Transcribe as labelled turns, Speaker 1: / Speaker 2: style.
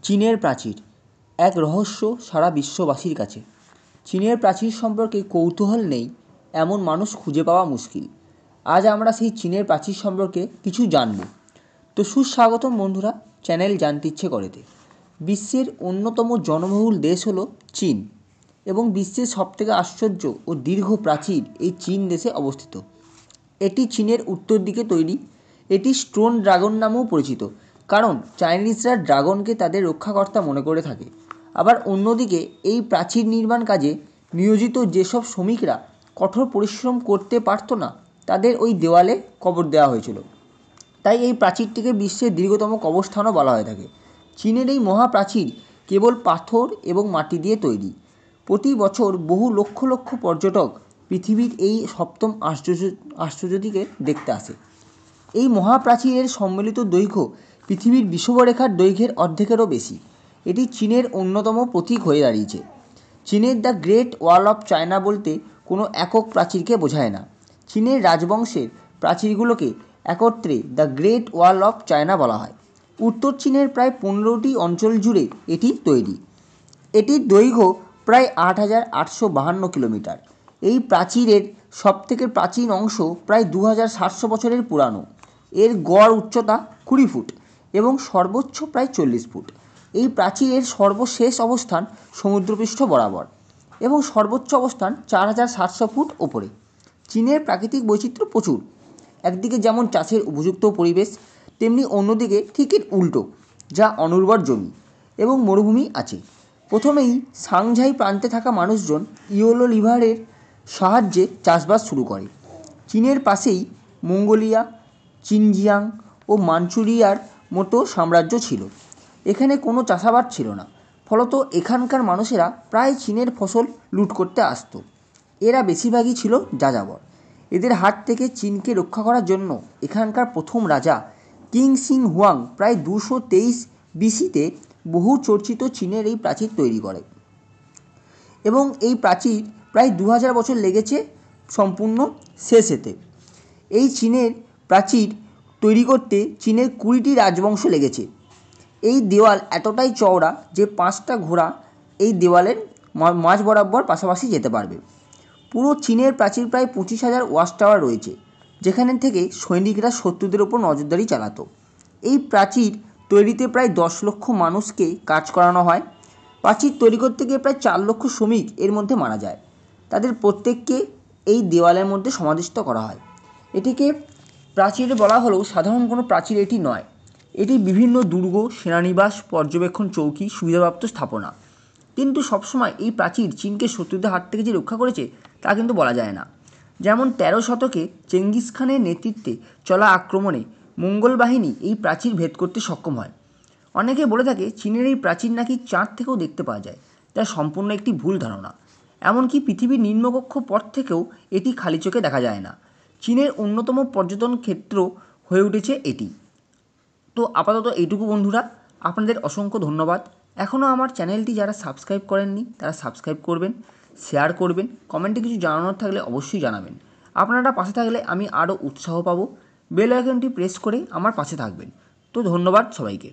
Speaker 1: চীনের প্রাচীর এক রহস্য সারা বিশ্ববাসীর কাছে। চীনের প্রাচীর সম্পর্কে কৌতূহল নেই এমন মানুষ খুঁজে পাওয়া মুশকিল। আজ আমরা সেই চীনের প্রাচীর সম্পর্কে কিছু জানব। তো সুস্বাগতম বন্ধুরা, চ্যানেল জানতে ইচ্ছে করেতে। বিশ্বের অন্যতম জনবহুল দেশ হলো চীন এবং বিশ্বের সবথেকে আশ্চর্য ও দীর্ঘ প্রাচীর এই চীন দেশে অবস্থিত। এটি চীনের উত্তর দিকে তৈরি। এটি স্টোন ড্রাগন নামেও পরিচিত, কারণ চাইনিজরা ড্রাগনকে তাদের রক্ষাকর্তা মনে করে থাকে। আবার অন্যদিকে এই প্রাচীর নির্মাণ কাজে নিয়োজিত যেসব শ্রমিকরা কঠোর পরিশ্রম করতে পারত না, তাদের ওই দেওয়ালে কবর দেওয়া হয়েছিল। তাই এই প্রাচীরটিকে বিশ্বের দীর্ঘতম কবরস্থানও বলা হয়ে থাকে। চীনের এই মহাপ্রাচীর কেবল পাথর এবং মাটি দিয়ে তৈরি। প্রতি বছর বহু লক্ষ লক্ষ পর্যটক পৃথিবীর এই সপ্তম আশ্চর্যটিকে দেখতে আসে। এই মহাপ্রাচীরের সম্মিলিত দৈর্ঘ্য পৃথিবীর বিষুবরেখার দৈর্ঘ্যের অর্ধেকেরও বেশি। এটি চীনের অন্যতম প্রতীক হয়ে দাঁড়িয়েছে। চীনের the great wall of China বলতে কোনো একক প্রাচীরকে বোঝায় না। চীনের রাজবংশের প্রাচীরগুলোকে একত্রে the great wall of China বলা হয়। উত্তর চীনের প্রায় 15টি অঞ্চল জুড়ে এটি তৈরি। এটির দৈর্ঘ্য প্রায় 8,852 কিলোমিটার। এই প্রাচীরের সবথেকে প্রাচীন অংশ প্রায় 2,700 বছরের পুরানো। এর গড় উচ্চতা 20 ফুট এবং সর্বোচ্চ প্রায় 40 ফুট। এই প্রাচীরের সর্বশেষ অবস্থান সমুদ্রপৃষ্ঠ বরাবর এবং সর্বোচ্চ অবস্থান 4,700 ফুট ওপরে। চীনের প্রাকৃতিক বৈচিত্র্য প্রচুর। একদিকে যেমন চাষের উপযুক্ত পরিবেশ, তেমনি অন্যদিকে ঠিক এর উল্টো, যা অনুর্বর জমি এবং মরুভূমি আছে। প্রথমেই সাংঝাই প্রান্তে থাকা মানুষজন ইয়েলো রিভারের সাহায্যে চাষবাস শুরু করে। চীনের পাশেই মঙ্গোলিয়া, জিনজিয়াং ও মাঞ্চুরিয়ার মতো সাম্রাজ্য ছিল। এখানে কোনো চাষাবাদ ছিল না, ফলত এখানকার মানুষেরা প্রায় চীনের ফসল লুট করতে আসতো। এরা বেশিরভাগই ছিল যাযাবর। এদের হাত থেকে চীনকে রক্ষা করার জন্য এখানকার প্রথম রাজা কিং সিং হুয়াং প্রায় 223 বিসিতে বহু চর্চিত চীনের এই প্রাচীর তৈরি করে এবং এই প্রাচীর প্রায় 2000 বছর লেগেছে সম্পূর্ণ শেষ হতে। এই চীনের প্রাচীর তৈরি করতে চীনের 20টি রাজবংশ লেগেছে। এই দেওয়াল এতটাই চওড়া যে 5টা ঘোড়া এই দেওয়ালের মাঝ বরাবর পাশাপাশি যেতে পারবে। পুরো চীনের প্রাচীর প্রায় 25,000 ওয়াচ টাওয়ার রয়েছে, যেখানে থেকে সৈনিকরা শত্রুদের ওপর নজরদারি চালাতো। এই প্রাচীর তৈরিতে প্রায় 10 লক্ষ মানুষকে কাজ করানো হয়। প্রাচীর তৈরি করতে গিয়ে প্রায় 4 লক্ষ শ্রমিক এর মধ্যে মারা যায়। তাদের প্রত্যেককে এই দেওয়ালের মধ্যে সমাধিস্থ করা হয়। এটিকে প্রাচীর বলা হলেও সাধারণ কোনো প্রাচীর এটি নয়। এটি বিভিন্ন দুর্গ, সেনানিবাস, পর্যবেক্ষণ চৌকি, সুবিধাপ্রাপ্ত স্থাপনা। কিন্তু সবসময় এই প্রাচীর চীনকে শত্রুদের হাত থেকে যে রক্ষা করেছে তা কিন্তু বলা যায় না। যেমন 13 শতকে চেঙ্গিস খানের নেতৃত্বে চলা আক্রমণে মঙ্গল বাহিনী এই প্রাচীর ভেদ করতে সক্ষম হয়। অনেকে বলে থাকে চীনের এই প্রাচীর নাকি চাঁদ থেকেও দেখতে পাওয়া যায়, যা সম্পূর্ণ একটি ভুল ধারণা। এমনকি পৃথিবীর নিম্নকক্ষ পথ থেকেও এটি খালি চোখে দেখা যায় না। চীনের অন্যতম পর্যটন ক্ষেত্র হয়ে উঠেছে এটি। তো আপাতত এইটুকু বন্ধুরা, আপনাদের অসংখ্য ধন্যবাদ। এখনও আমার চ্যানেলটি যারা সাবস্ক্রাইব করেননি তারা সাবস্ক্রাইব করবেন, শেয়ার করবেন, কমেন্টে কিছু জানানোর থাকলে অবশ্যই জানাবেন। আপনারা পাশে থাকলে আমি আরও উৎসাহ পাবো। বেল আইকনটি প্রেস করে আমার পাশে থাকবেন। তো ধন্যবাদ সবাইকে।